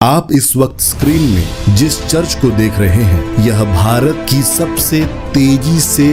आप इस वक्त स्क्रीन में जिस चर्च को देख रहे हैं यह भारत की सबसे तेजी से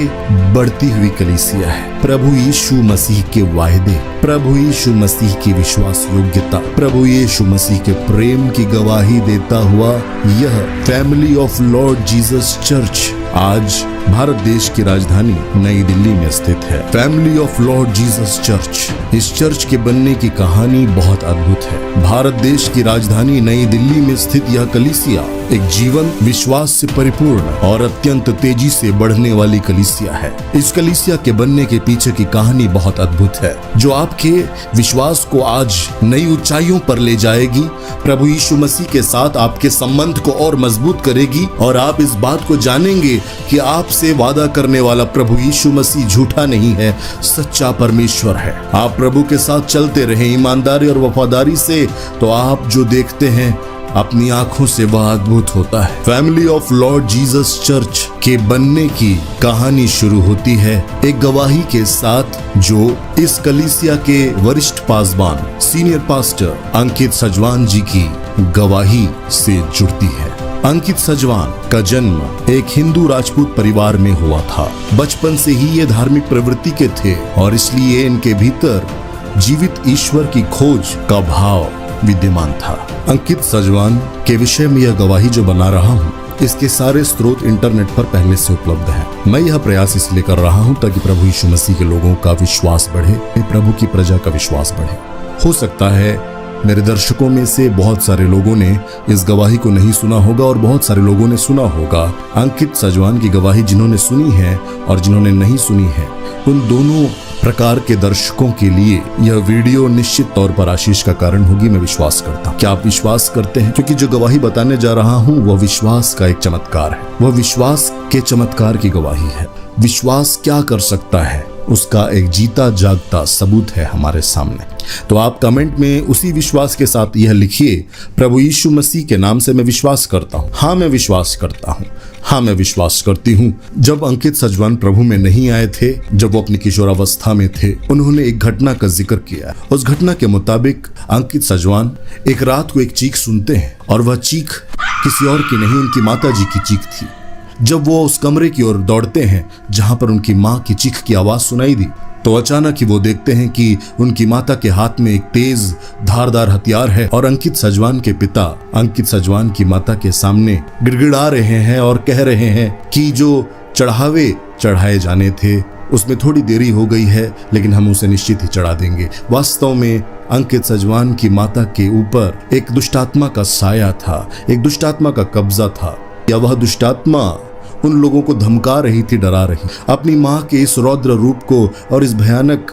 बढ़ती हुई कलीसिया है। प्रभु यीशु मसीह के वायदे, प्रभु यीशु मसीह की विश्वास योग्यता, प्रभु यीशु मसीह के प्रेम की गवाही देता हुआ यह family of Lord Jesus church आज भारत देश की राजधानी नई दिल्ली में स्थित है। Family of Lord Jesus church, इस चर्च के बनने की कहानी बहुत अद्भुत है। भारत देश की राजधानी नई दिल्ली में स्थित यह कलीसिया एक जीवन विश्वास से परिपूर्ण और अत्यंत तेजी से बढ़ने वाली कलीसिया है। इस कलीसिया के बनने के पीछे की कहानी बहुत अद्भुत है, जो आपके विश्वास को आज नई ऊंचाइयों पर ले जाएगी, प्रभु यीशु मसीह के साथ आपके संबंध को और मजबूत करेगी और आप इस बात को जानेंगे कि आपसे वादा करने वाला प्रभु यीशु मसीह झूठा नहीं है, सच्चा परमेश्वर है। आप प्रभु के साथ चलते रहें ईमानदारी और वफादारी से, तो आप जो देखते हैं अपनी आंखों से वह अद्भुत होता है। Family of Lord Jesus church के बनने की कहानी शुरू होती है एक गवाही के साथ, जो इस कलीसिया के वरिष्ठ पासबान सीनियर पास्टर अंकित सजवान जी की गवाही से जुड़ती है। अंकित सजवान का जन्म एक हिंदू राजपूत परिवार में हुआ था। बचपन से ही ये धार्मिक प्रवृत्ति के थे और इसलिए इनके भीतर जीवित ईश्वर की खोज का भाव विद्यमान था। अंकित सजवान के विषय में यह गवाही जो बना रहा हूँ, इसके सारे स्रोत इंटरनेट पर पहले से उपलब्ध हैं। मैं यह प्रयास इसलिए कर रहा हूँ ताकि प्रभु यीशु मसीह के लोगों का विश्वास बढ़े, प्रभु की प्रजा का विश्वास बढ़े। हो सकता है मेरे दर्शकों में से बहुत सारे लोगों ने इस गवाही को नहीं सुना होगा और बहुत सारे लोगों ने सुना होगा। अंकित सजवान की गवाही जिन्होंने सुनी है और जिन्होंने नहीं सुनी है, उन दोनों प्रकार के दर्शकों के लिए यह वीडियो निश्चित तौर पर आशीष का कारण होगी, मैं विश्वास करता हूँ। क्या आप विश्वास करते हैं? क्योंकि जो गवाही बताने जा रहा हूँ वह विश्वास का एक चमत्कार है, वह विश्वास के चमत्कार की गवाही है। विश्वास क्या कर सकता है उसका एक जीता जागता सबूत है हमारे सामने। तो आप कमेंट में उसी विश्वास के साथ यह लिखिए, प्रभु यीशु मसीह के नाम से मैं विश्वास करता हूँ। हाँ, मैं विश्वास करता हूँ। हाँ, मैं विश्वास करती हूँ। जब अंकित सजवान प्रभु में नहीं आए थे, जब वो अपनी किशोरावस्था में थे, उन्होंने एक घटना का जिक्र किया। उस घटना के मुताबिक अंकित सजवान एक रात को एक चीख सुनते हैं और वह चीख किसी और की नहीं, उनकी माता जी की चीख थी। जब वो उस कमरे की ओर दौड़ते हैं जहां पर उनकी माँ की चीख की आवाज सुनाई दी, तो अचानक ही वो देखते हैं कि उनकी माता के हाथ में एक तेज धारदार हथियार है और अंकित सजवान के पिता अंकित सजवान की माता के सामने गिड़गिड़ा रहे हैं और कह रहे हैं कि जो चढ़ावे चढ़ाए जाने थे उसमें थोड़ी देरी हो गई है, लेकिन हम उसे निश्चित ही चढ़ा देंगे। वास्तव में अंकित सजवान की माता के ऊपर एक दुष्टात्मा का साया था, एक दुष्टात्मा का कब्जा था, या वह दुष्टात्मा उन लोगों को धमका रही थी, डरा रही। अपनी माँ के इस रौद्र रूप को और इस भयानक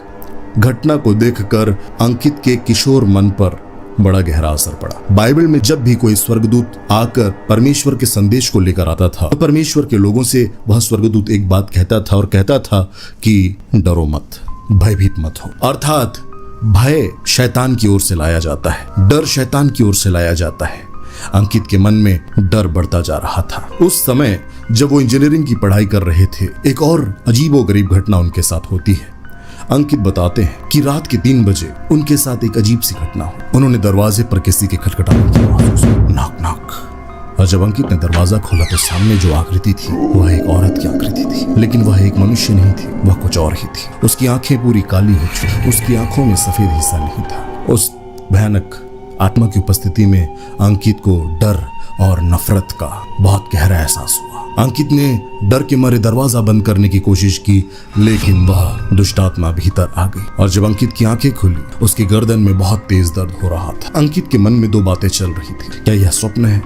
घटना को देखकर अंकित के किशोर मन पर बड़ा गहरा असर पड़ा। बाइबल में जब भी कोई स्वर्गदूत आकर परमेश्वर के संदेश को लेकर आता था, तो परमेश्वर के लोगों से वह स्वर्गदूत एक बात कहता था और कहता था कि डरो मत, भयभीत मत हो। अर्थात भय शैतान की ओर से लाया जाता है, डर शैतान की ओर से लाया जाता है। अंकित के मन में डर बढ़ता जा रहा था। उस समय जब वो इंजीनियरिंग की पढ़ाई कर रहे थे, एक और अजीबोगरीब घटना उनके साथ होती है। अंकित बताते हैं कि रात के 3 बजे उनके साथ एक अजीब सी घटना हुई। उन्होंने दरवाजे पर किसी के खटखटाने की आवाज सुनी, नॉक नॉक। और जब अंकित ने दरवाजा खोला तो सामने जो आकृति थी वह एक औरत की आकृति थी, लेकिन वह एक मनुष्य नहीं थी, वह कुछ और ही थी। उसकी आंखें पूरी काली हो चुकी, उसकी आंखों में सफेद हिस्सा नहीं था। उस भयानक आत्मा की उपस्थिति में अंकित को डर और नफरत का बहुत गहरा एहसास हुआ। अंकित ने डर के मारे दरवाजा बंद करने की कोशिश की, लेकिन वह दुष्टात्मा भीतर आ गई और जब अंकित की आंखें खुली, उसकी गर्दन में बहुत तेज दर्द हो रहा था। अंकित के मन में 2 बातें चल रही थी, क्या यह स्वप्न है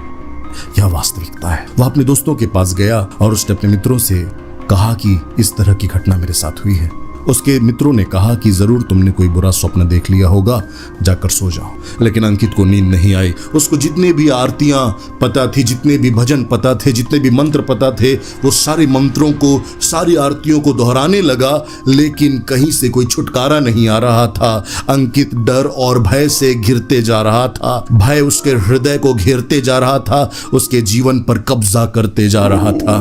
या वास्तविकता है। वह अपने दोस्तों के पास गया और उसने अपने मित्रों से कहा कि इस तरह की घटना मेरे साथ हुई है। उसके मित्रों ने कहा कि जरूर तुमने कोई बुरा स्वप्न देख लिया होगा, जाकर सो जाओ। लेकिन अंकित को नींद नहीं आई। उसको जितने भी आरतियां पता थी, जितने भी भजन पता थे, जितने भी मंत्र पता थे, वो सारे मंत्रों को, सारी आरतियों को दोहराने लगा, लेकिन कहीं से कोई छुटकारा नहीं आ रहा था। अंकित डर और भय से घिरते जा रहा था। भय उसके हृदय को घेरते जा रहा था, उसके जीवन पर कब्जा करते जा रहा था।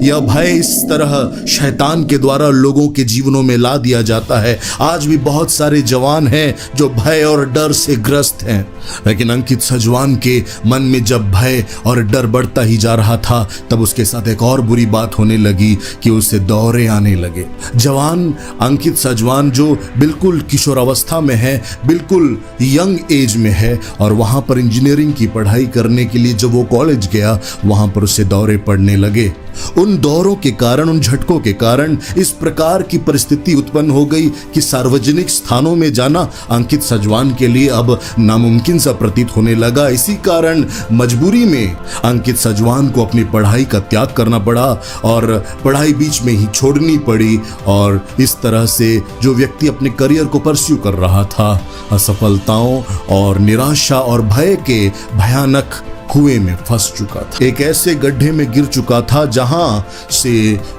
यह भय इस तरह शैतान के द्वारा लोगों के जीवनों में जला दिया जाता है। आज भी बहुत सारे जवान हैं जो भय और डर से ग्रस्त हैं। लेकिन अंकित सजवान के मन में जब भय और डर बढ़ता ही जा रहा था, तब उसके साथ एक और बुरी बात होने लगी कि उसे दौरे आने लगे। जवान अंकित सजवान जो बिल्कुल किशोरावस्था में है, बिल्कुल यंग एज में है, और वहां पर इंजीनियरिंग की पढ़ाई करने के लिए जब वो कॉलेज गया, वहां पर उसे दौरे पड़ने लगे। उन दौरों के कारण, उन झटकों के कारण इस प्रकार की परिस्थिति उत्पन्न हो गई कि सार्वजनिक स्थानों में जाना अंकित सजवान के लिए अब नामुमकिन सा प्रतीत होने लगा। इसी कारण मजबूरी में अंकित सजवान को अपनी पढ़ाई का त्याग करना पड़ा और पढ़ाई बीच में ही छोड़नी पड़ी, और इस तरह से जो व्यक्ति अपने करियर को परस्यू कर रहा था, असफलताओं और निराशा और भय के भयानक कुएं में फंस चुका था। एक ऐसे गड्ढे में गिर चुका था जहां से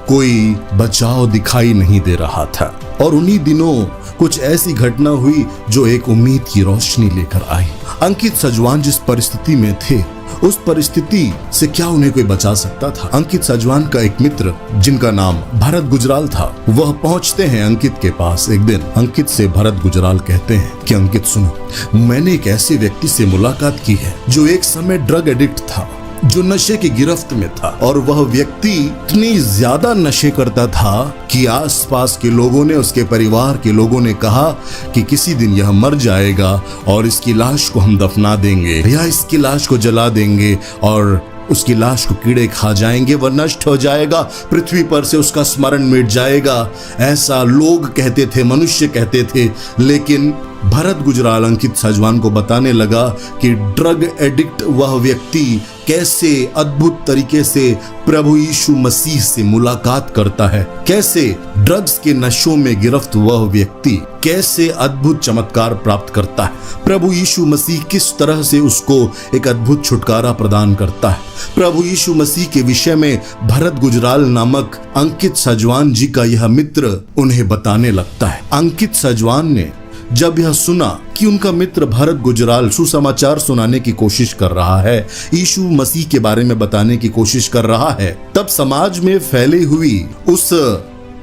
कोई बचाव दिखाई नहीं दे रहा था। और उन्हीं दिनों कुछ ऐसी घटना हुई जो एक उम्मीद की रोशनी लेकर आई। अंकित सजवान जिस परिस्थिति में थे, उस परिस्थिति से क्या उन्हें कोई बचा सकता था? अंकित सजवान का एक मित्र जिनका नाम भरत गुजराल था, वह पहुंचते हैं अंकित के पास एक दिन। अंकित से भरत गुजराल कहते हैं कि अंकित सुनो, मैंने एक ऐसे व्यक्ति से मुलाकात की है जो एक समय ड्रग एडिक्ट था, जो नशे की गिरफ्त में था, और वह व्यक्ति इतनी ज्यादा नशे करता था कि आसपास के लोगों ने, उसके परिवार के लोगों ने कहा कि किसी दिन यह मर जाएगा और इसकी लाश को हम दफना देंगे या इसकी लाश को जला देंगे और उसकी लाश को कीड़े खा जाएंगे, वह नष्ट हो जाएगा, पृथ्वी पर से उसका स्मरण मिट जाएगा। ऐसा लोग कहते थे, मनुष्य कहते थे। लेकिन भरत गुजराल अंकित सजवान को बताने लगा कि ड्रग एडिक्ट वह व्यक्ति कैसे अद्भुत तरीके से प्रभु यीशु मसीह से मुलाकात करता है, कैसे ड्रग्स के नशों में गिरफ्त वह व्यक्ति कैसे अद्भुत चमत्कार प्राप्त करता है, प्रभु यीशु मसीह किस तरह से उसको एक अद्भुत छुटकारा प्रदान करता है। प्रभु यीशु मसीह के विषय में भरत गुजराल नामक अंकित सजवान जी का यह मित्र उन्हें बताने लगता है। अंकित सजवान ने जब यह सुना कि उनका मित्र भरत गुजराल सुसमाचार सुनाने की कोशिश कर रहा है, यीशु मसीह के बारे में बताने की कोशिश कर रहा है, तब समाज में फैली हुई उस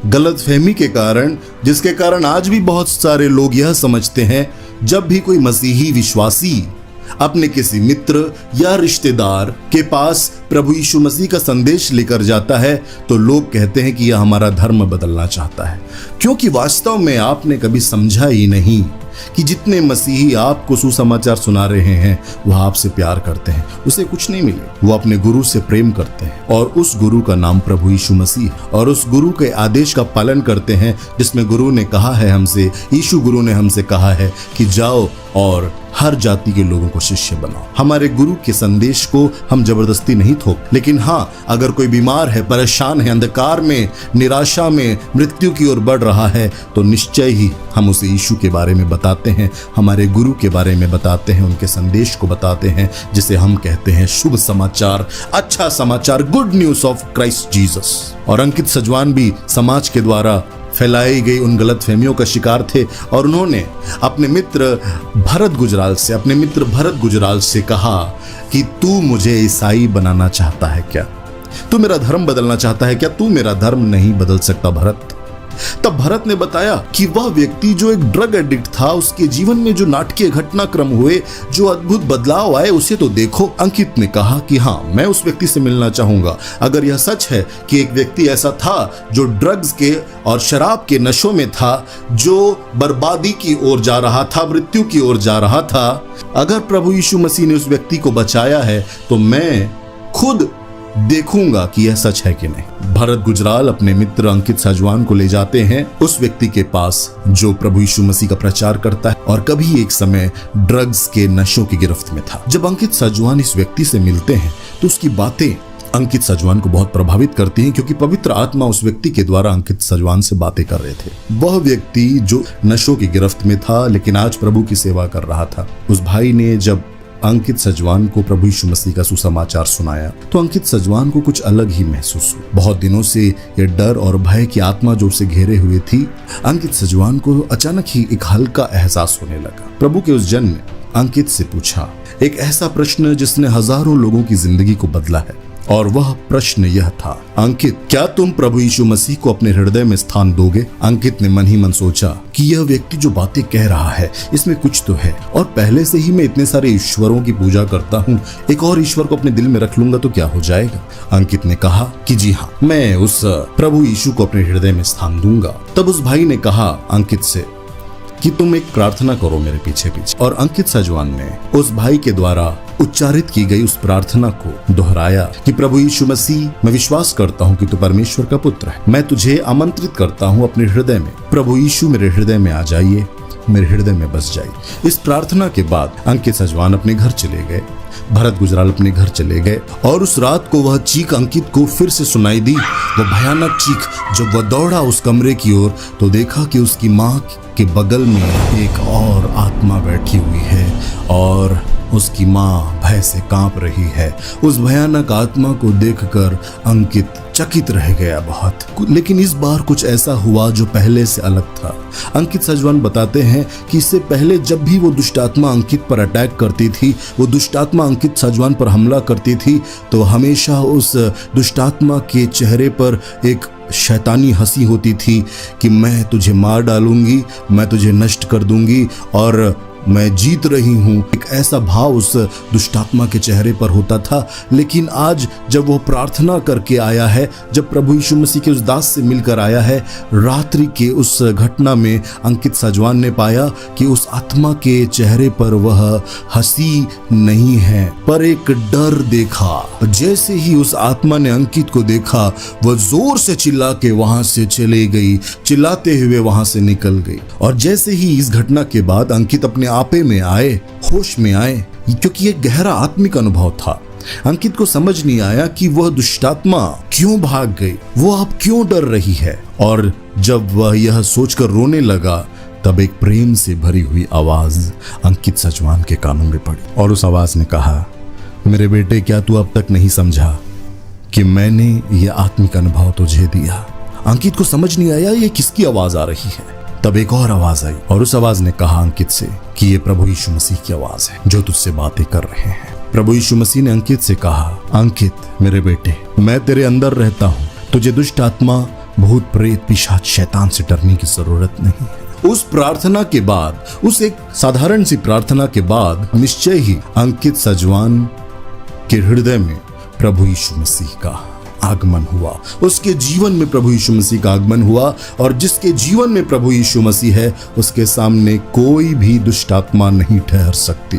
गलतफहमी के कारण, जिसके कारण आज भी बहुत सारे लोग यह समझते हैं जब भी कोई मसीही विश्वासी अपने किसी मित्र या रिश्तेदार के पास प्रभु यीशु मसीह का संदेश लेकर जाता है, तो लोग कहते हैं कि यह हमारा धर्म बदलना चाहता है, क्योंकि वास्तव में आपने कभी समझा ही नहीं कि जितने मसीही आपको सुसमाचार सुना रहे हैं वह आपसे प्यार करते हैं, उसे कुछ नहीं मिले, वो अपने गुरु से प्रेम करते हैं, और उस गुरु का नाम प्रभु यीशु मसीह, और उस गुरु के आदेश का पालन करते हैं जिसमें गुरु ने कहा है हमसे, यीशु गुरु ने हमसे कहा है कि जाओ और हर जाति के लोगों को शिष्य बनाओ। हमारे गुरु के संदेश को हम जबरदस्ती नहीं थोप, लेकिन हाँ, अगर कोई बीमार है, परेशान है, अंधकार में, निराशा में, मृत्यु की ओर बढ़ रहा है, तो निश्चय ही हम उसे यीशु के बारे में बताते हैं, हमारे गुरु के बारे में बताते हैं, उनके संदेश को बताते हैं, जिसे हम कहते हैं शुभ समाचार, अच्छा समाचार, good news of Christ Jesus. और अंकित सजवान भी समाज के द्वारा फैलाई गई उन गलतफहमियों का शिकार थे, और उन्होंने अपने मित्र भरत गुजराल से कहा कि तू मुझे ईसाई बनाना चाहता है क्या? तू मेरा धर्म बदलना चाहता है क्या? तू मेरा धर्म नहीं बदल सकता भरत। तब भरत ने बताया कि वह व्यक्ति जो एक ड्रग एडिक्ट था, उसके जीवन में जो नाटकीय घटनाक्रम हुए, जो अद्भुत बदलाव आए, उसे तो देखो। अंकित ने कहा कि हाँ, मैं उस व्यक्ति से मिलना चाहूंगा। अगर यह सच है कि एक व्यक्ति ऐसा था जो ड्रग्स के और शराब के नशों में था, जो बर्बादी की ओर जा रहा था, मृत्यु की ओर जा रहा था, अगर प्रभु यीशु मसीह ने उस व्यक्ति को बचाया है, तो मैं खुद देखूंगा कि यह सच है कि नहीं। भरत गुजराल अपने मित्र अंकित सजवान को ले जाते हैं उस व्यक्ति के पास जो प्रभु यीशु मसीह का प्रचार करता है और कभी एक समय ड्रग्स के नशों की गिरफ्त में था। जब अंकित सजवान इस व्यक्ति से मिलते हैं तो उसकी बातें अंकित सजवान को बहुत प्रभावित करती हैं, क्योंकि पवित्र आत्मा उस व्यक्ति के द्वारा अंकित सजवान से बातें कर रहे थे। वह व्यक्ति जो नशों की गिरफ्त में था लेकिन आज प्रभु की सेवा कर रहा था, उस भाई ने जब अंकित सजवान को प्रभु यीशु मसीह का सुसमाचार सुनाया तो अंकित सजवान को कुछ अलग ही महसूस हुआ। बहुत दिनों से ये डर और भय की आत्मा जो उसे घेरे हुए थी, अंकित सजवान को अचानक ही एक हल्का एहसास होने लगा। प्रभु के उस जन ने अंकित से पूछा एक ऐसा प्रश्न जिसने हजारों लोगों की जिंदगी को बदला है। और वह प्रश्न यह था, अंकित, क्या तुम प्रभु यीशु मसीह को अपने हृदय में स्थान दोगे? अंकित ने मन ही मन सोचा कि यह व्यक्ति जो बातें कह रहा है इसमें कुछ तो है, और पहले से ही मैं इतने सारे ईश्वरों की पूजा करता हूँ, एक और ईश्वर को अपने दिल में रख लूंगा तो क्या हो जाएगा? अंकित ने कहा कि जी हाँ, मैं उस प्रभु यीशु को अपने हृदय में स्थान दूंगा। तब उस भाई ने कहा अंकित से कि तुम एक प्रार्थना करो मेरे पीछे पीछे, और अंकित सजवान ने उस भाई के द्वारा उच्चारित की गई उस प्रार्थना को दोहराया कि प्रभु यीशु मसीह, मैं विश्वास करता हूँ कि तू परमेश्वर का पुत्र है। मैं तुझे आमंत्रित करता हूँ अपने हृदय में। प्रभु यीशु मेरे हृदय में आ जाइए, मेरे हृदय में बस जाइए। इस प्रार्थना के बाद अंकित सजवान अपने घर चले गए, भरत गुजराल अपने घर चले गए, और उस रात को वह चीख अंकित को फिर से सुनाई दी, वह भयानक चीख। जब वह दौड़ा उस कमरे की ओर तो देखा कि उसकी माँ के बगल में एक और आत्मा बैठी हुई है और उसकी माँ भय से कांप रही है। उस भयानक आत्मा को देखकर अंकित चकित रह गया बहुत, लेकिन इस बार कुछ ऐसा हुआ जो पहले से अलग था। अंकित सजवान बताते हैं कि इससे पहले जब भी वो दुष्ट आत्मा अंकित पर अटैक करती थी, वो दुष्ट आत्मा अंकित सजवान पर हमला करती थी, तो हमेशा उस दुष्ट आत्मा के चेहरे पर एक शैतानी हंसी होती थी कि मैं तुझे मार डालूंगी, मैं तुझे नष्ट कर दूंगी और मैं जीत रही हूँ। एक ऐसा भाव उस दुष्टात्मा के चेहरे पर होता था। लेकिन आज जब वो प्रार्थना करके आया है, जब प्रभु यीशु मसीह के उस दास से मिलकर आया है, रात्रि के उस घटना में अंकित सजवान ने पाया कि उस आत्मा के चेहरे पर वह हंसी नहीं है, पर एक डर देखा। जैसे ही उस आत्मा ने अंकित को देखा, वह जोर से चिल्ला के वहां से चले गई, चिल्लाते हुए वहां से निकल गई। और जैसे ही इस घटना के बाद अंकित अपने आपे में आए, होश में आए, क्योंकि ये गहरा आत्मिक अनुभव था। अंकित को समझ नहीं आया कि वह दुष्टात्मा क्यों भाग गई, वो अब क्यों डर रही है। और जब वह यह सोचकर रोने लगा, तब एक प्रेम से भरी हुई आवाज अंकित सजवान के कानों में पड़ी, और उस आवाज ने कहा, मेरे बेटे, क्या तू अब तक नहीं समझा कि मैंने यह आत्मिक अनुभव तुझे दिया? अंकित को समझ नहीं आया ये किसकी आवाज आ रही है। तब एक और आवाज आई, और उस आवाज ने कहा अंकित से कि ये प्रभु यीशु मसीह की आवाज है जो तुझसे बातें कर रहे हैं। प्रभु यीशु मसीह ने अंकित से कहा, अंकित मेरे बेटे, मैं तेरे अंदर रहता हूँ, तुझे दुष्ट आत्मा, भूत प्रेत, पिशाच, शैतान से डरने की जरूरत नहीं है। उस प्रार्थना के बाद, उस एक साधारण सी प्रार्थना के बाद निश्चय ही अंकित सजवान के हृदय में प्रभु यीशु मसीह का आगमन हुआ। उसके जीवन में प्रभु यीशु मसीह का आगमन हुआ, और जिसके जीवन में प्रभु यीशु मसीह है, उसके सामने कोई भी दुष्ट आत्मा नहीं ठहर सकती,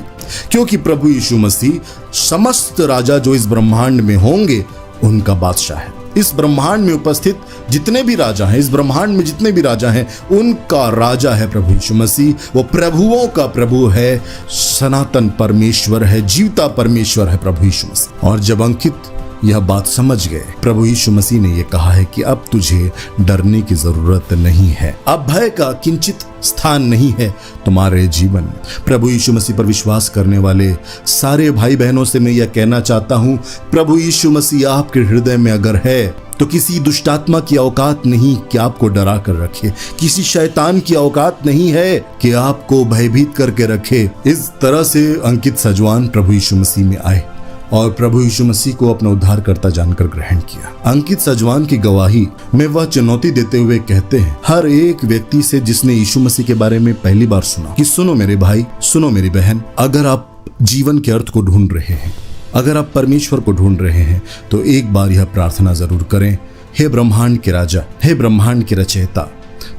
क्योंकि प्रभु यीशु मसीह समस्त राजा जो इस ब्रह्मांड में होंगे उनका बादशाह है। इस ब्रह्मांड में उपस्थित जितने भी राजा हैं, इस ब्रह्मांड में जितने भी राजा हैं, उनका राजा है प्रभु यीशु मसीह। वो प्रभुओं का प्रभु है, सनातन परमेश्वर है, जीवता परमेश्वर है प्रभु यीशु मसीह। और जब अंकित यह बात समझ गए, प्रभु यीशु मसीह ने यह कहा है कि अब तुझे डरने की जरूरत नहीं है, अब भय का किंचित स्थान नहीं है तुम्हारे जीवन में। प्रभु यीशु मसीह पर विश्वास करने वाले सारे भाई बहनों से मैं यह कहना चाहता हूं, प्रभु यीशु मसीह आपके हृदय में अगर है तो किसी दुष्टात्मा की औकात नहीं कि आपको डरा कर रखे, किसी शैतान की औकात नहीं है कि आपको भयभीत करके रखे। इस तरह से अंकित सजवान प्रभु यीशु मसीह में आए और प्रभु यीशु मसीह को अपना उद्धारकर्ता जानकर ग्रहण किया। अंकित सजवान की गवाही में वह चुनौती देते हुए कहते हैं हर एक व्यक्ति से जिसने यीशु मसीह के बारे में पहली बार सुना कि सुनो मेरे भाई, सुनो मेरी बहन, अगर आप जीवन के अर्थ को ढूंढ रहे हैं, अगर आप परमेश्वर को ढूंढ रहे हैं, तो एक बार यह प्रार्थना जरूर करें, हे ब्रह्मांड के राजा, हे ब्रह्मांड के रचयिता,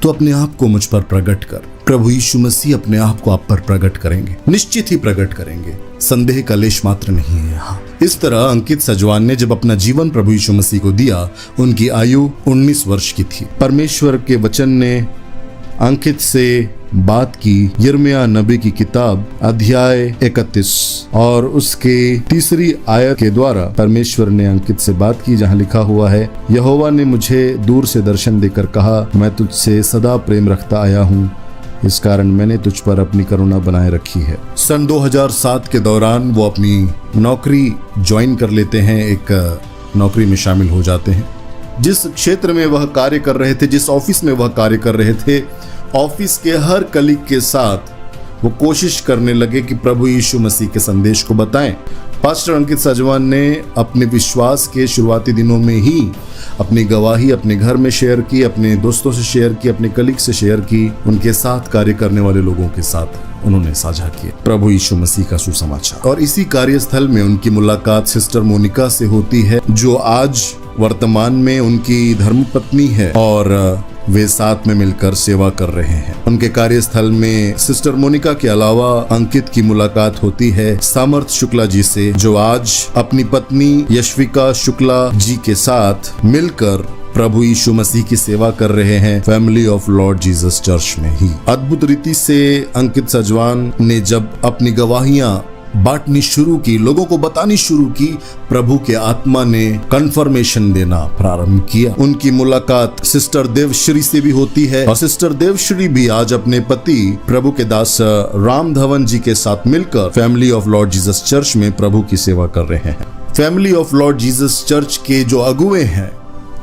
तो अपने आप को मुझ पर प्रकट कर। प्रभु यीशु मसीह अपने आप को आप पर प्रकट करेंगे, निश्चित ही प्रकट करेंगे, संदेह का लेश मात्र नहीं है यहाँ। इस तरह अंकित सजवान ने जब अपना जीवन प्रभु यीशु मसीह को दिया, उनकी आयु 19 वर्ष की थी। परमेश्वर के वचन ने अंकित से बात की यिर्मयाह नबी की किताब अध्याय 31 और उसके 3 आयत के द्वारा परमेश्वर ने अंकित से बात की, जहां लिखा हुआ है, यहोवा ने मुझे दूर से दर्शन देकर कहा, मैं तुझसे सदा प्रेम रखता आया हूँ, इस कारण मैंने तुझ पर अपनी करुणा बनाए रखी है। सन 2007 के दौरान वो अपनी नौकरी ज्वाइन कर लेते हैं, एक नौकरी में शामिल हो जाते हैं। जिस क्षेत्र में वह कार्य कर रहे थे, जिस ऑफिस में वह कार्य कर रहे थे, ऑफिस के हर कलीग के साथ वो कोशिश करने लगे कि प्रभु यीशु मसीह के संदेश को बताएं। पास्टर अंकित सजवान ने अपने विश्वास के शुरुआती दिनों में ही अपनी गवाही अपने घर में शेयर की, अपने दोस्तों से शेयर की, अपने कलीग से शेयर की, उनके साथ कार्य करने वाले लोगों के साथ उन्होंने साझा किया प्रभु यीशु मसीह का सुसमाचार। और इसी कार्यस्थल में उनकी मुलाकात सिस्टर मोनिका से होती है, जो आज वर्तमान में उनकी धर्मपत्नी है और वे साथ में मिलकर सेवा कर रहे हैं। उनके कार्यस्थल में सिस्टर मोनिका के अलावा अंकित की मुलाकात होती है सामर्थ शुक्ला जी से, जो आज अपनी पत्नी यशविका शुक्ला जी के साथ मिलकर प्रभु यीशु मसीह की सेवा कर रहे हैं family of Lord Jesus church में ही। अद्भुत रीति से अंकित सजवान ने जब अपनी गवाहियां बांटनी शुरू की, लोगों को बतानी शुरू की, प्रभु के आत्मा ने कंफर्मेशन देना प्रारंभ किया। उनकी मुलाकात सिस्टर देवश्री से भी होती है और सिस्टर देवश्री भी आज अपने पति प्रभु के दास राम धवन जी के साथ मिलकर family of Lord Jesus church में प्रभु की सेवा कर रहे हैं। Family of Lord Jesus church के जो अगुवे हैं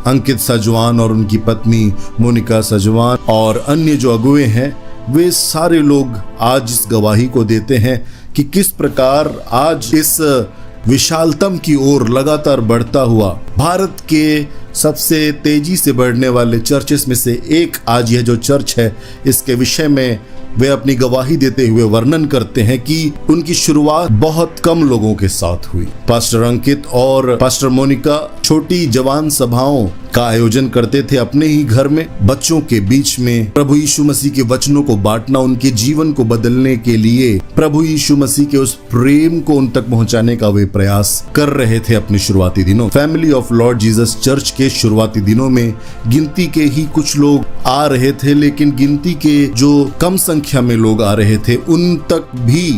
अंकित सजवान और उनकी पत्नी मोनिका सजवान और अन्य जो अगुवे हैं, वे सारे लोग आज इस गवाही को देते हैं कि किस प्रकार आज इस विशालतम की ओर लगातार बढ़ता हुआ भारत के सबसे तेजी से बढ़ने वाले चर्चेस में से एक आज यह जो चर्च है, इसके विषय में वे अपनी गवाही देते हुए वर्णन करते हैं कि उनकी शुरुआत बहुत कम लोगों के साथ हुई। पास्टर अंकित और पास्टर मोनिका छोटी जवान सभाओं का आयोजन करते थे अपने ही घर में, बच्चों के बीच में प्रभु यीशु मसीह के वचनों को बांटना, उनके जीवन को बदलने के लिए प्रभु यीशु मसीह के उस प्रेम को उन तक पहुंचाने का वे प्रयास कर रहे थे अपने शुरुआती दिनों। Family of Lord Jesus church के शुरुआती दिनों में गिनती के ही कुछ लोग आ रहे थे, लेकिन गिनती के जो कम संख्या में लोग आ रहे थे उन तक भी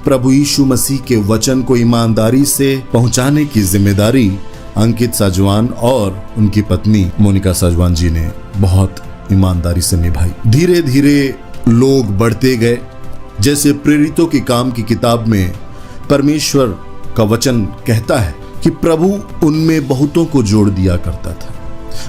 प्रभु यीशु मसीह के वचन को ईमानदारी से पहुंचाने की जिम्मेदारी अंकित सजवान और उनकी पत्नी मोनिका सजवान जी ने बहुत ईमानदारी से निभाई। धीरे धीरे लोग बढ़ते गए। जैसे प्रेरितों के काम की किताब में परमेश्वर का वचन कहता है कि प्रभु उनमें बहुतों को जोड़ दिया करता था।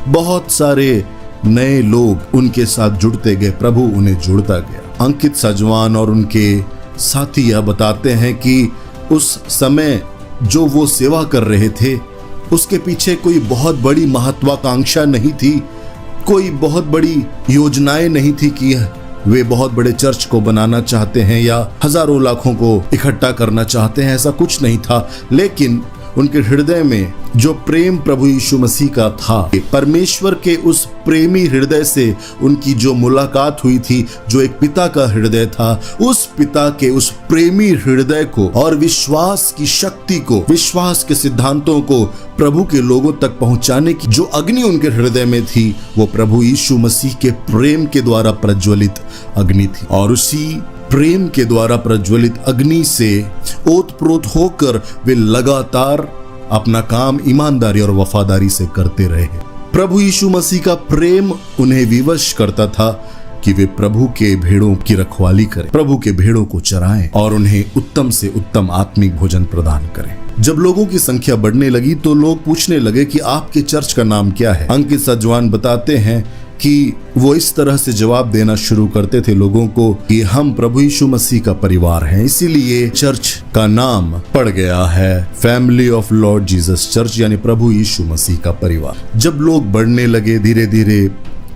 बहुत सारे नए लोग उनके साथ जुड़ते गए, प्रभु उन्हें जोड़ता गया। अंकित सजवान और उनके साथी यह बताते हैं कि उस समय जो वो सेवा कर रहे थे उसके पीछे कोई बहुत बड़ी महत्वाकांक्षा नहीं थी, कोई बहुत बड़ी योजनाएं नहीं थी कि वे बहुत बड़े चर्च को बनाना चाहते हैं या हजारों लाखों को इकट्ठा करना चाहते हैं, ऐसा कुछ नहीं था। लेकिन उनके हृदय में जो प्रेम प्रभु यीशु मसीह का था, परमेश्वर के उस प्रेमी हृदय से उनकी जो मुलाकात हुई थी, जो एक पिता का हृदय था, उस पिता के उस प्रेमी हृदय को और विश्वास की शक्ति को, विश्वास के सिद्धांतों को प्रभु के लोगों तक पहुंचाने की जो अग्नि उनके हृदय में थी, वो प्रभु यीशु मसीह के प्रेम के द्वारा प्रज्वलित अग्नि थी। और उसी प्रेम के द्वारा प्रज्वलित अग्नि से ओतप्रोत होकर वे लगातार अपना काम ईमानदारी और वफादारी से करते रहे। प्रभु यीशु मसीह का प्रेम उन्हें विवश करता था कि वे प्रभु के भेड़ों की रखवाली करें, प्रभु के भेड़ों को चराएं और उन्हें उत्तम से उत्तम आत्मिक भोजन प्रदान करें। जब लोगों की संख्या बढ़ने लगी तो लोग पूछने लगे कि आपके चर्च का नाम क्या है। अंकित सजवान बताते हैं कि वो इस तरह से जवाब देना शुरू करते थे लोगों को कि हम प्रभु यीशु मसीह का परिवार हैं, इसीलिए चर्च का नाम पड़ गया है family of Lord Jesus church, यानी प्रभु यीशु मसीह का परिवार। जब लोग बढ़ने लगे, धीरे धीरे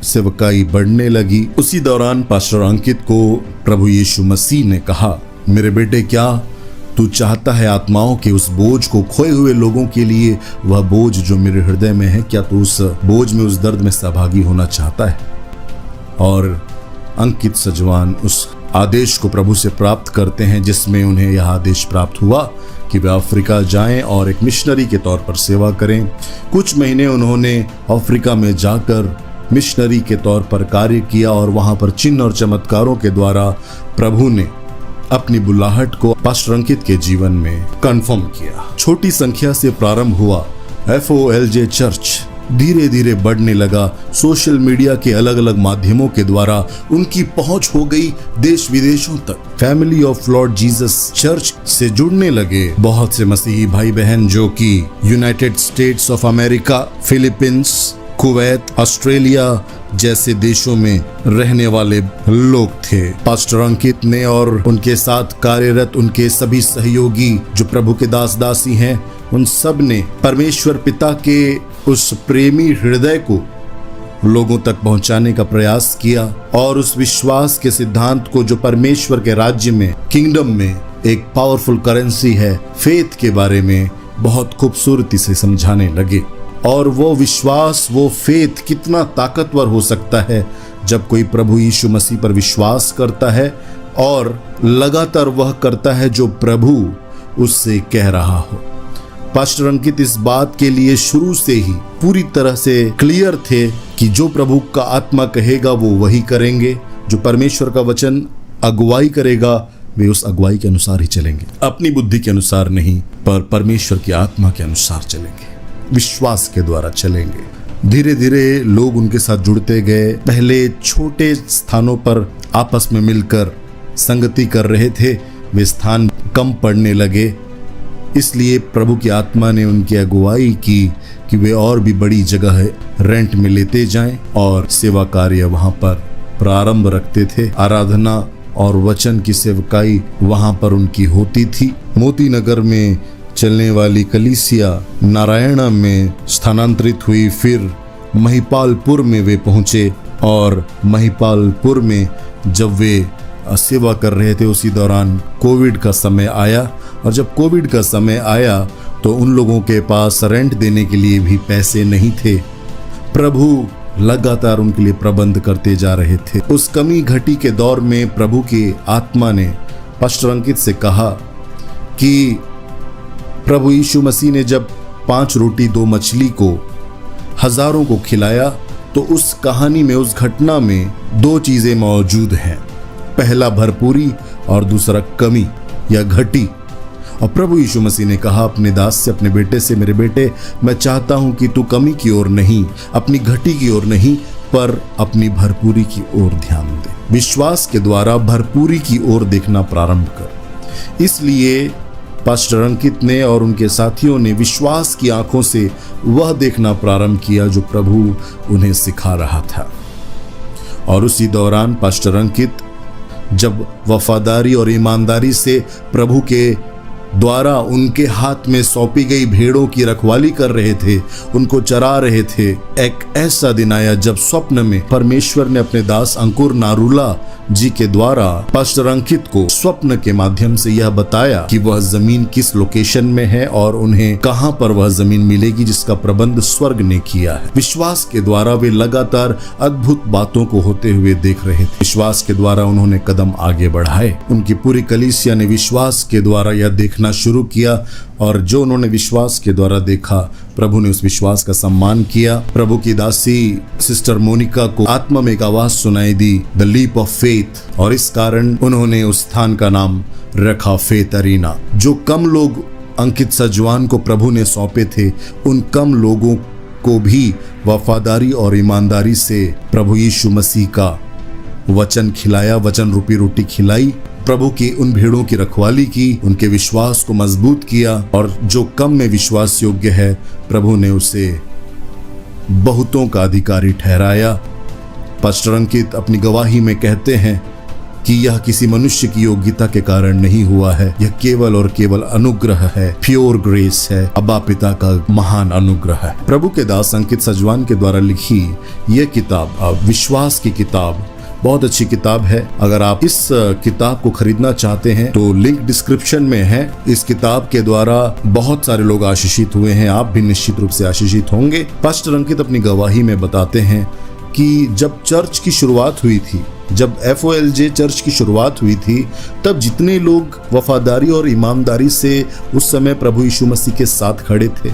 सेवकाई बढ़ने लगी, उसी दौरान पास्टर अंकित को प्रभु यीशु मसीह ने कहा, मेरे बेटे, क्या तू चाहता है आत्माओं के उस बोझ को, खोए हुए लोगों के लिए वह बोझ जो मेरे हृदय में है, क्या तू उस बोझ में, उस दर्द में सहभागी होना चाहता है? और अंकित सजवान उस आदेश को प्रभु से प्राप्त करते हैं, जिसमें उन्हें यह आदेश प्राप्त हुआ कि वे अफ्रीका जाएं और एक मिशनरी के तौर पर सेवा करें। कुछ महीने उन्होंने अफ्रीका में जाकर मिशनरी के तौर पर कार्य किया और वहां पर चिन्ह और चमत्कारों के द्वारा प्रभु ने अपनी बुलाहट को पास्टर अंकित के जीवन में कंफर्म किया। छोटी संख्या से प्रारंभ हुआ FOLJ चर्च धीरे धीरे बढ़ने लगा। सोशल मीडिया के अलग अलग माध्यमों के द्वारा उनकी पहुंच हो गई देश विदेशों तक। Family of Lord Jesus church से जुड़ने लगे बहुत से मसीही भाई बहन जो कि United states of America, Philippines, Kuwait, Australia जैसे देशों में रहने वाले लोग थे। पास्टर अंकित ने और उनके साथ कार्यरत उनके सभी सहयोगी जो प्रभु के दास दासी हैं, उन सब ने परमेश्वर पिता के उस प्रेमी हृदय को लोगों तक पहुंचाने का प्रयास किया और उस विश्वास के सिद्धांत को जो परमेश्वर के राज्य में, किंगडम में एक पावरफुल करेंसी है, फेथ के बारे में बहुत खूबसूरती से समझाने लगे। और वो विश्वास, वो फेथ कितना ताकतवर हो सकता है जब कोई प्रभु यीशु मसीह पर विश्वास करता है और लगातार वह करता है जो प्रभु उससे कह रहा हो। पास्टर अंकित इस बात के लिए शुरू से ही पूरी तरह से क्लियर थे कि जो प्रभु का आत्मा कहेगा वो वही करेंगे, जो परमेश्वर का वचन अगुवाई करेगा वे उस अगुवाई के अनुसार ही चलेंगे, अपनी बुद्धि के अनुसार नहीं पर परमेश्वर की आत्मा के अनुसार चलेंगे, विश्वास के द्वारा चलेंगे। धीरे धीरे लोग उनके साथ जुड़ते गए। पहले छोटे स्थानों पर आपस में मिलकर संगति कर रहे थे, वे स्थान कम पड़ने लगे, इसलिए प्रभु की आत्मा ने उनकी अगुवाई की कि वे और भी बड़ी जगह रेंट में लेते जाएं और सेवा कार्य वहां पर प्रारंभ रखते थे। आराधना और वचन की सेवकाई वहां पर उनकी होती थी। मोती नगर में चलने वाली कलीसिया नारायणा में स्थानांतरित हुई, फिर महिपालपुर में वे पहुंचे और महिपालपुर में जब वे सेवा कर रहे थे उसी दौरान कोविड का समय आया और जब कोविड का समय आया तो उन लोगों के पास रेंट देने के लिए भी पैसे नहीं थे। प्रभु लगातार उनके लिए प्रबंध करते जा रहे थे। उस कमी घटी के दौर में प्रभु की आत्मा ने पास्टर अंकित से कहा कि प्रभु यीशु मसीह ने जब 5 रोटी 2 मछली को हजारों को खिलाया तो उस कहानी में, उस घटना में 2 चीजें मौजूद हैं। पहला भरपूरी और दूसरा कमी या घटी। और प्रभु यीशु मसीह ने कहा अपने दास से, अपने बेटे से, मेरे बेटे मैं चाहता हूं कि तू कमी की ओर नहीं, अपनी घटी की ओर नहीं, पर अपनी भरपूरी की ओर ध्यान दे। विश्वास के द्वारा भरपूरी की ओर देखना प्रारंभ कर। इसलिए पास्टर अंकित ने और उनके साथियों ने विश्वास की आंखों से वह देखना प्रारंभ किया जो प्रभु उन्हें सिखा रहा था। और उसी दौरान पास्टर अंकित जब वफादारी और ईमानदारी से प्रभु के द्वारा उनके हाथ में सौंपी गई भेड़ों की रखवाली कर रहे थे, उनको चरा रहे थे, एक ऐसा दिन आया जब स्वप्न में परमेश्वर ने अपने दास अंकुर नारूला जी के द्वारा पास्टर अंकित को स्वप्न के माध्यम से यह बताया कि वह जमीन किस लोकेशन में है और उन्हें कहां पर वह जमीन मिलेगी जिसका प्रबंध स्वर्ग ने किया है। विश्वास के द्वारा वे लगातार अद्भुत बातों को होते हुए देख रहे थे। विश्वास के द्वारा उन्होंने कदम आगे बढ़ाए। उनकी पूरी कलीसिया ने विश्वास के द्वारा यह देखना शुरू किया और जो उन्होंने विश्वास के द्वारा देखा, प्रभु ने उस विश्वास का सम्मान किया। प्रभु की दासी सिस्टर मोनिका को आत्मा में एक आवाज सुनाई दी, द लीप ऑफ फेथ, और इस कारण उन्होंने उस स्थान का नाम रखा फेथ अरीना। जो कम लोग अंकित सजवान को प्रभु ने सौंपे थे, उन कम लोगों को भी वफादारी और ईमानदारी से प्रभु यीशु मसीह का वचन खिलाया, वचन रूपी रोटी खिलाई, प्रभु की उन भेड़ों की रखवाली की, उनके विश्वास को मजबूत किया और जो कम में विश्वास योग्य है प्रभु ने उसे बहुतों का अधिकारी ठहराया। पास्टर अंकित अपनी गवाही में कहते हैं कि यह किसी मनुष्य की योग्यता के कारण नहीं हुआ है, यह केवल और केवल अनुग्रह है, प्योर ग्रेस है, अब्बा पिता का महान अनुग्रह है। प्रभु के दास अंकित सजवान के द्वारा लिखी यह किताब, विश्वास की किताब, बहुत अच्छी किताब है। अगर आप इस किताब को खरीदना चाहते हैं तो लिंक डिस्क्रिप्शन में है। इस किताब के द्वारा बहुत सारे लोग आशीषित हुए हैं, आप भी निश्चित रूप से आशीषित होंगे। पास्टर अंकित अपनी गवाही में बताते हैं कि जब चर्च की शुरुआत हुई थी, जब FOLJ चर्च की शुरुआत हुई थी, तब जितने लोग वफादारी और ईमानदारी से उस समय प्रभु यीशु मसीह के साथ खड़े थे,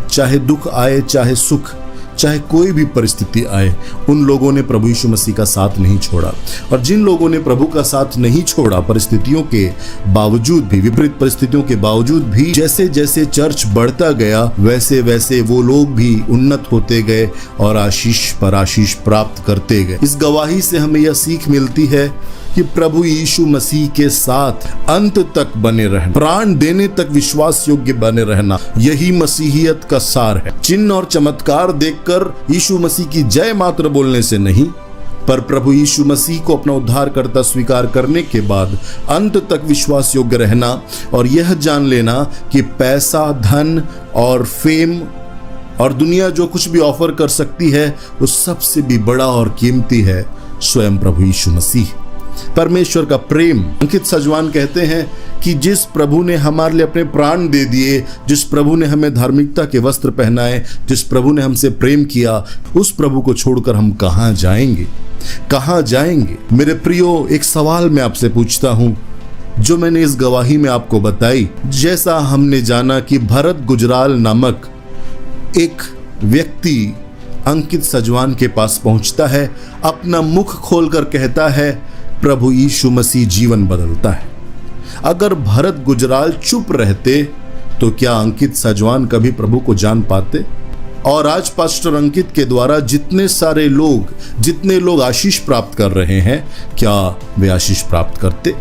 चाहे दुख आए, चाहे सुख, चाहे कोई भी परिस्थिति आए, उन लोगों ने प्रभु यीशु मसीह का साथ नहीं छोड़ा। और जिन लोगों ने प्रभु का साथ नहीं छोड़ा, परिस्थितियों के बावजूद भी, विपरीत परिस्थितियों के बावजूद भी, जैसे जैसे चर्च बढ़ता गया वैसे वैसे वो लोग भी उन्नत होते गए और आशीष पर आशीष प्राप्त करते गए। इस गवाही से हमें यह सीख मिलती है कि प्रभु यीशु मसीह के साथ अंत तक बने रहना, प्राण देने तक विश्वास योग्य बने रहना, यही मसीहियत का सार है। चिन्ह और चमत्कार देखकर यीशु मसीह की जय मात्र बोलने से नहीं, पर प्रभु यीशु मसीह को अपना उद्धारकर्ता स्वीकार करने के बाद अंत तक विश्वास योग्य रहना और यह जान लेना कि पैसा, धन और फेम और दुनिया जो कुछ भी ऑफर कर सकती है वो सबसे भी बड़ा और कीमती है स्वयं प्रभु यीशु मसीह, परमेश्वर का प्रेम। अंकित सजवान कहते हैं कि जिस प्रभु ने हमारे लिए अपने प्राण दे दिए, जिस प्रभु ने हमें धार्मिकता के वस्त्र पहनाए, जिस प्रभु ने हमसे प्रेम किया, उस प्रभु को छोड़कर हम कहां जाएंगे, कहां जाएंगे। मेरे प्रियो, एक सवाल मैं आपसे पूछता हूं जो मैंने इस गवाही में आपको बताई। जैसा हमने जाना कि भरत गुजराल नामक एक व्यक्ति अंकित सजवान के पास पहुंचता है, अपना मुख खोलकर कहता है प्रभु यीशु मसीह जीवन बदलता है। अगर भरत गुजराल चुप रहते तो क्या अंकित सजवान कभी प्रभु को जान पाते? और आज पास्टर अंकित के द्वारा जितने लोग आशीष प्राप्त कर रहे हैं, क्या वे आशीष प्राप्त करते?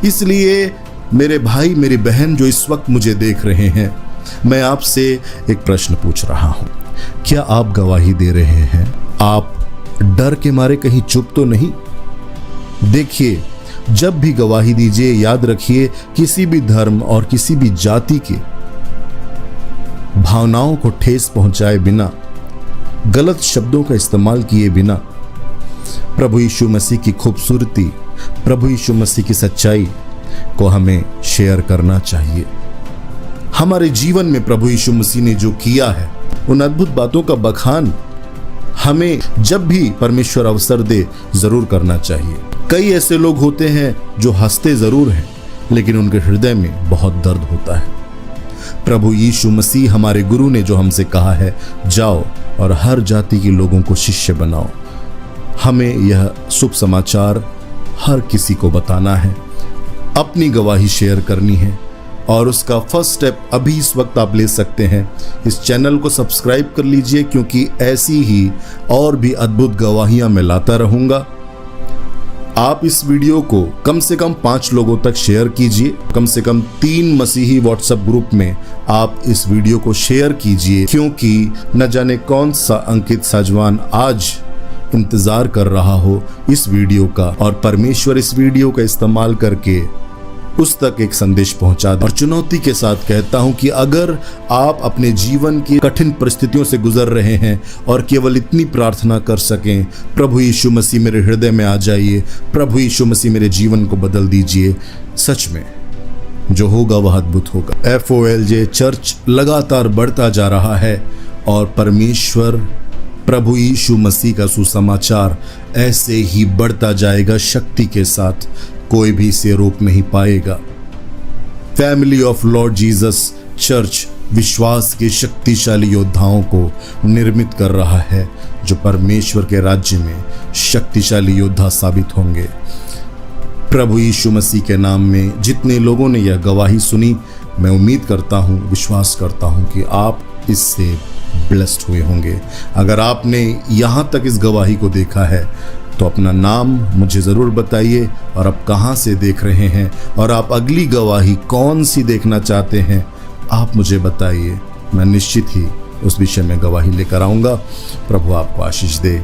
इसलिए मेरे भाई, मेरी बहन जो इस वक्त मुझे देख रहे हैं, मैं आपसे एक प्रश्न पूछ रहा हूं। क्या आप गवाही दे रहे हैं? आप डर के मारे कहीं चुप तो नहीं? देखिए, जब भी गवाही दीजिए, याद रखिए किसी भी धर्म और किसी भी जाति की भावनाओं को ठेस पहुंचाए बिना, गलत शब्दों का इस्तेमाल किए बिना प्रभु यीशु मसीह की खूबसूरती, प्रभु यीशु मसीह की सच्चाई को हमें शेयर करना चाहिए। हमारे जीवन में प्रभु यीशु मसीह ने जो किया है, उन अद्भुत बातों का बखान हमें जब भी परमेश्वर अवसर दे जरूर करना चाहिए। कई ऐसे लोग होते हैं जो हंसते जरूर हैं, लेकिन उनके हृदय में बहुत दर्द होता है। प्रभु यीशु मसीह हमारे गुरु ने जो हमसे कहा है, जाओ और हर जाति के लोगों को शिष्य बनाओ। हमें यह शुभ समाचार हर किसी को बताना है, अपनी गवाही शेयर करनी है, और उसका फर्स्ट स्टेप अभी इस वक्त आप ले सकते हैं। इस चैनल को सब्सक्राइब कर लीजिए, क्योंकि ऐसी ही और भी अद्भुत गवाहियां मैं लाता रहूंगा। आप इस वीडियो को कम से कम 5 लोगों तक शेयर कीजिए। कम से कम 3 मसीही व्हाट्सएप ग्रुप में आप इस वीडियो को शेयर कीजिए, क्योंकि न जाने कौन सा अंकित सजवान आज इंतजार कर रहा हो इस वीडियो का, और परमेश्वर इस वीडियो का इस्तेमाल करके उस तक एक संदेश पहुंचा दे। और चुनौती के साथ कहता हूं कि अगर आप अपने जीवन की कठिन परिस्थितियों से गुजर रहे हैं और केवल इतनी प्रार्थना कर सकें, प्रभु यीशु मसीह मेरे हृदय में आ जाइए, प्रभु यीशु मसीह मेरे जीवन को बदल दीजिए, सच में जो होगा वह अद्भुत होगा। FOLJ चर्च लगातार बढ़ता जा रहा है और परमेश्वर प्रभु यीशु मसीह का सुसमाचार ऐसे ही बढ़ता जाएगा शक्ति के साथ, कोई भी इसे रोक नहीं पाएगा। Family of Lord Jesus church विश्वास के शक्तिशाली योद्धाओं को निर्मित कर रहा है, जो परमेश्वर के राज्य में शक्तिशाली योद्धा साबित होंगे। प्रभु यीशु मसीह के नाम में जितने लोगों ने यह गवाही सुनी, मैं उम्मीद करता हूँ, विश्वास करता हूँ कि आप इससे ब्लेस्ड हुए होंगे। अगर आपने यहाँ तक इस गवाही को देखा है तो अपना नाम मुझे ज़रूर बताइए, और आप कहाँ से देख रहे हैं, और आप अगली गवाही कौन सी देखना चाहते हैं, आप मुझे बताइए। मैं निश्चित ही उस विषय में गवाही लेकर आऊँगा। प्रभु आपको आशीष दे।